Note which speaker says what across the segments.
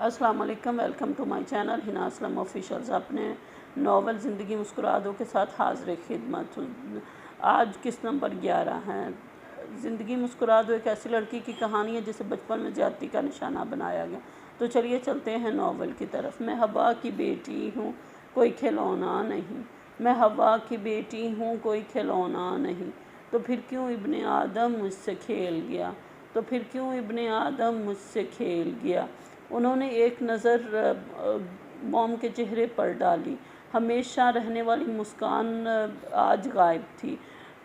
Speaker 1: السلام علیکم، welcome to my channel ہنا اسلم آفیشلز۔ اپنے ناول زندگی مسکرا دو کے ساتھ حاضر خدمت۔ آج قسط نمبر 11 ہے۔ زندگی مسکرا دو ایک ایسی لڑکی کی کہانی ہے جسے بچپن میں زیادتی کا نشانہ بنایا گیا۔ تو چلیے چلتے ہیں ناول کی طرف۔ میں ہوا کی بیٹی ہوں، کوئی کھلونا نہیں۔ میں ہوا کی بیٹی ہوں، کوئی کھلونا نہیں۔ تو پھر کیوں ابن آدم مجھ سے کھیل گیا؟ تو پھر کیوں ابن آدم مجھ سے کھیل گیا؟ انہوں نے ایک نظر موم کے چہرے پر ڈالی۔ ہمیشہ رہنے والی مسکان آج غائب تھی۔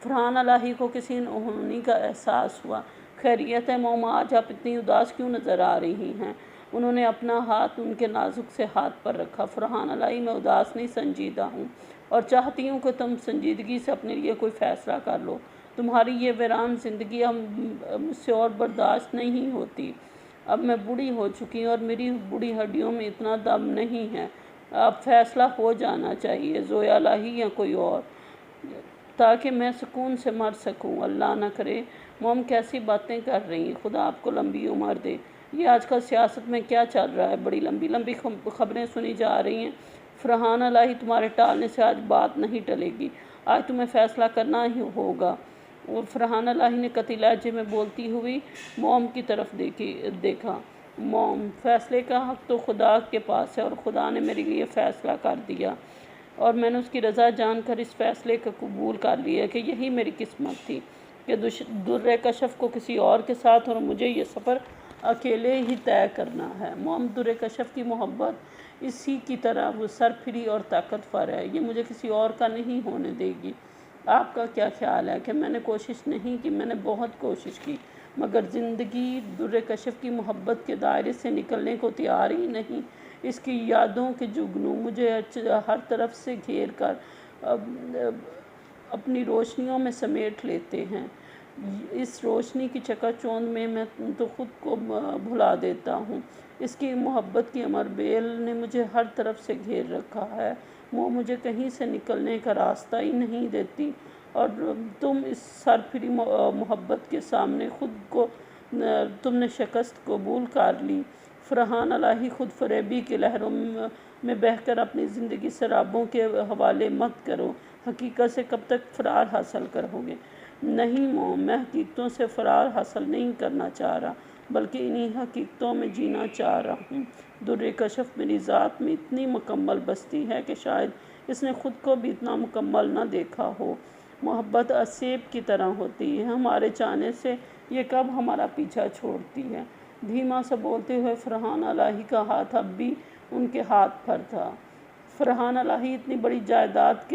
Speaker 1: فرحان الہی کو کسی انہونی کا احساس ہوا۔ خیریت ہے موم، آج آپ اتنی اداس کیوں نظر آ رہی ہیں؟ انہوں نے اپنا ہاتھ ان کے نازک سے ہاتھ پر رکھا۔ فرحان الہی، میں اداس نہیں، سنجیدہ ہوں، اور چاہتی ہوں کہ تم سنجیدگی سے اپنے لیے کوئی فیصلہ کر لو۔ تمہاری یہ ویران زندگی اب مجھ سے اور برداشت نہیں ہوتی۔ اب میں بوڑھی ہو چکی ہوں اور میری بوڑھی ہڈیوں میں اتنا دم نہیں ہے۔ اب فیصلہ ہو جانا چاہیے، زویا الہی یا کوئی اور، تاکہ میں سکون سے مر سکوں۔ اللہ نہ کرے۔ موم کیسی باتیں کر رہی ہیں، خدا آپ کو لمبی عمر دے۔ یہ آج کل سیاست میں کیا چل رہا ہے؟ بڑی لمبی لمبی خبریں سنی جا رہی ہیں۔ فرحان الہی، تمہارے ٹالنے سے آج بات نہیں ٹلے گی۔ آج تمہیں فیصلہ کرنا ہی ہوگا۔ اور فرحان الہی نے قطعی لہجے میں بولتی ہوئی موم کی طرف دیکھا۔ موم، فیصلے کا حق تو خدا کے پاس ہے، اور خدا نے میرے لیے فیصلہ کر دیا، اور میں نے اس کی رضا جان کر اس فیصلے کو قبول کر لیا کہ یہی میری قسمت تھی کہ در کشف کو کسی اور کے ساتھ، اور مجھے یہ سفر اکیلے ہی طے کرنا ہے۔ موم، در کشف کی محبت اسی کی طرح وہ سرفری اور طاقتور ہے، یہ مجھے کسی اور کا نہیں ہونے دے گی۔ آپ کا کیا خیال ہے کہ میں نے کوشش نہیں کی؟ میں نے بہت کوشش کی، مگر زندگی در کشف کی محبت کے دائرے سے نکلنے کو تیار ہی نہیں۔ اس کی یادوں کے جگنو مجھے ہر طرف سے گھیر کر اپنی روشنیوں میں سمیٹ لیتے ہیں۔ اس روشنی کی چکا چوند میں میں تو خود کو بھلا دیتا ہوں۔ اس کی محبت کی امر بیل نے مجھے ہر طرف سے گھیر رکھا ہے۔ وہ مجھے کہیں سے نکلنے کا راستہ ہی نہیں دیتی، اور تم اس سرفری محبت کے سامنے خود کو تم نے شکست قبول کر لی۔ فرحان الہی، خود فریبی کی لہروں میں بہہ کر اپنی زندگی سرابوں کے حوالے مت کرو۔ حقیقت سے کب تک فرار حاصل کرو گے؟ نہیں موم، میں حقیقتوں سے فرار حاصل نہیں کرنا چاہ رہا، بلکہ انہی حقیقتوں میں جینا چاہ رہا ہوں۔ در کشف میری ذات میں اتنی مکمل بستی ہے کہ شاید اس نے خود کو بھی اتنا مکمل نہ دیکھا ہو۔ محبت سیب کی طرح ہوتی ہے، ہمارے چاہنے سے یہ کب ہمارا پیچھا چھوڑتی ہے۔ دھیما سا بولتے ہوئے فرحان الہی کا ہاتھ اب بھی ان کے ہاتھ پر تھا۔ فرحان الہی، اتنی بڑی جائیداد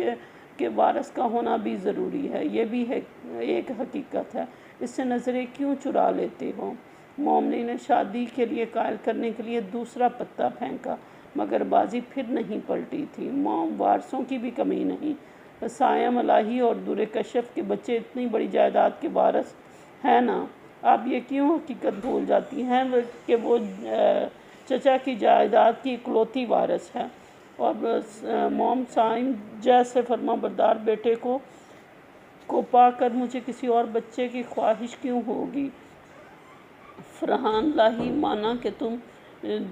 Speaker 1: کے وارث کا ہونا بھی ضروری ہے، یہ بھی ایک حقیقت ہے۔ اس سے نظریں کیوں چرا لیتے ہو؟ موم نے انہیں شادی کے لیے قائل کرنے کے لیے دوسرا پتا پھینکا، مگر بازی پھر نہیں پلٹی تھی۔ موم، وارثوں کی بھی کمی نہیں۔ سائم الہی اور در کشف کے بچے اتنی بڑی جائیداد کے وارث ہیں نا۔ آپ یہ کیوں حقیقت بھول جاتی ہیں کہ وہ چچا کی جائیداد کی اکلوتی وارث ہے؟ اور موم، سائم جیسے فرما بردار بیٹے کو پا کر مجھے کسی اور بچے کی خواہش کیوں ہوگی؟ فرحان الہی، مانا کہ تم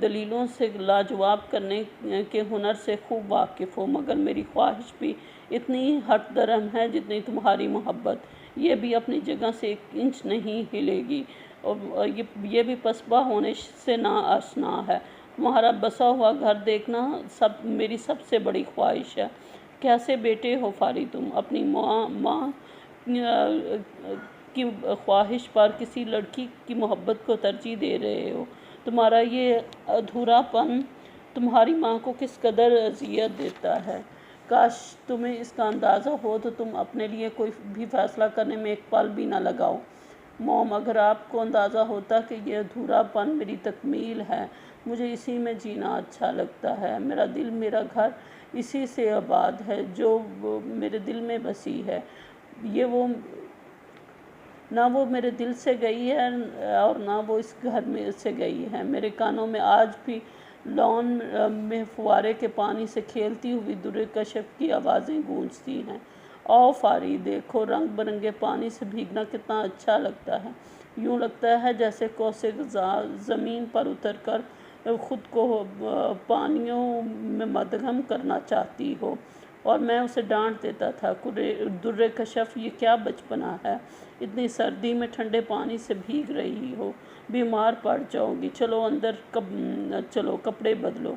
Speaker 1: دلیلوں سے لاجواب کرنے کے ہنر سے خوب واقف ہو، مگر میری خواہش بھی اتنی ہٹ درم ہے جتنی تمہاری محبت۔ یہ بھی اپنی جگہ سے ایک انچ نہیں ہلے گی، اور یہ بھی پسبا ہونے سے نا آشنا ہے۔ تمہارا بسا ہوا گھر دیکھنا میری سب سے بڑی خواہش ہے۔ کیسے بیٹے ہو فاری تم؟ اپنی ماں کی خواہش پر کسی لڑکی کی محبت کو ترجیح دے رہے ہو۔ تمہارا یہ ادھورا پن تمہاری ماں کو کس قدر اذیت دیتا ہے۔ کاش تمہیں اس کا اندازہ ہو تو تم اپنے لیے کوئی بھی فیصلہ کرنے میں ایک پل بھی نہ لگاؤ۔ موم، اگر آپ کو اندازہ ہوتا کہ یہ ادھورا پن میری تکمیل ہے، مجھے اسی میں جینا اچھا لگتا ہے۔ میرا دل، میرا گھر اسی سے آباد ہے جو میرے دل میں بسی ہے۔ نہ وہ میرے دل سے گئی ہے اور نہ وہ اس گھر میں سے گئی ہے۔ میرے کانوں میں آج بھی لان میں فوارے کے پانی سے کھیلتی ہوئی در کشف کی آوازیں گونجتی ہیں۔ آؤ فاری، دیکھو رنگ برنگے پانی سے بھیگنا کتنا اچھا لگتا ہے۔ یوں لگتا ہے جیسے قوس قزح زمین پر اتر کر خود کو پانیوں میں مدغم کرنا چاہتی ہو، اور میں اسے ڈانٹ دیتا تھا، درِ کشف یہ کیا بچپنا ہے، اتنی سردی میں ٹھنڈے پانی سے بھیگ رہی ہو، بیمار پڑ جاؤ گی، چلو اندر چلو کپڑے بدلو۔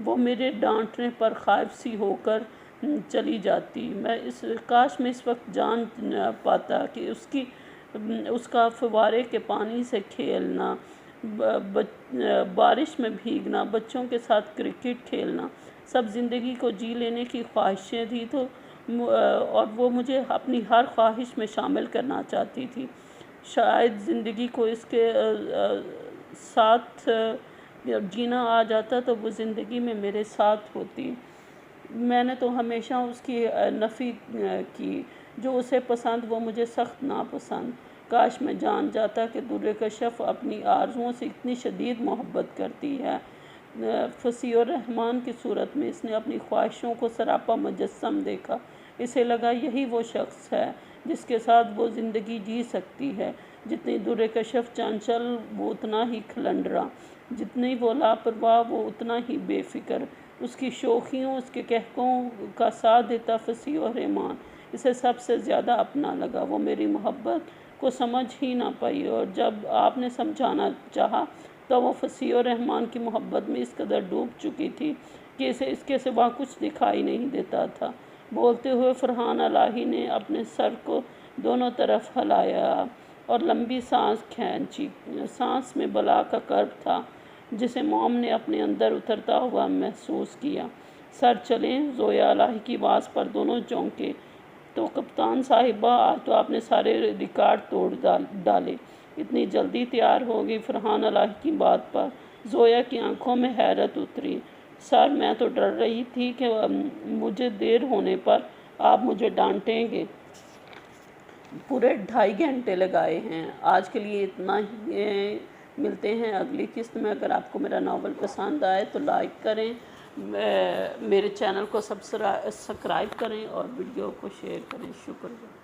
Speaker 1: وہ میرے ڈانٹنے پر خائف سی ہو کر چلی جاتی۔ کاش میں اس وقت جان پاتا کہ اس کا فوارے کے پانی سے کھیلنا، بارش میں بھیگنا، بچوں کے ساتھ کرکٹ کھیلنا سب زندگی کو جی لینے کی خواہشیں تھی، اور وہ مجھے اپنی ہر خواہش میں شامل کرنا چاہتی تھی۔ شاید زندگی کو اس کے ساتھ جینا آ جاتا تو وہ زندگی میں میرے ساتھ ہوتی۔ میں نے تو ہمیشہ اس کی نفی کی، جو اسے پسند وہ مجھے سخت ناپسند۔ کاش میں جان جاتا کہ درِ کشف اپنی آرزوؤں سے اتنی شدید محبت کرتی ہے۔ فصیح الرحمن کی صورت میں اس نے اپنی خواہشوں کو سراپا مجسم دیکھا۔ اسے لگا یہی وہ شخص ہے جس کے ساتھ وہ زندگی جی سکتی ہے۔ جتنی درِ کشف چنچل وہ اتنا ہی کھلنڈرا، جتنی وہ لاپرواہ وہ اتنا ہی بے فکر۔ اس کی شوخیوں، اس کے قہقہوں کا ساتھ دیتا فصیح الرحمن اسے سب سے زیادہ اپنا لگا۔ وہ میری محبت کو سمجھ ہی نہ پائی، اور جب آپ نے سمجھانا چاہا تو وہ فصیح الرحمن کی محبت میں اس قدر ڈوب چکی تھی کہ اسے اس کے سوا کچھ دکھائی نہیں دیتا تھا۔ بولتے ہوئے فرحان الہی نے اپنے سر کو دونوں طرف ہلایا اور لمبی سانس کھینچی۔ سانس میں بلا کا کرب تھا جسے موم نے اپنے اندر اترتا ہوا محسوس کیا۔ سر چلیں، زویا الہی کی آواز پر دونوں چونکے۔ تو کپتان صاحبہ، آج تو آپ نے سارے ریکارڈ توڑ ڈالے، اتنی جلدی تیار ہو گئی۔ فرحان الہی کی بات پر زویا کی آنکھوں میں حیرت اتری۔ سر، میں تو ڈر رہی تھی کہ مجھے دیر ہونے پر آپ مجھے ڈانٹیں گے۔ پورے 2.5 گھنٹے لگائے ہیں۔ آج کے لیے اتنا ہی، ملتے ہیں اگلی قسط میں۔ اگر آپ کو میرا ناول پسند آئے تو لائک کریں، میرے چینل کو سبسکرائب کریں اور ویڈیو کو شیئر کریں۔ شکریہ۔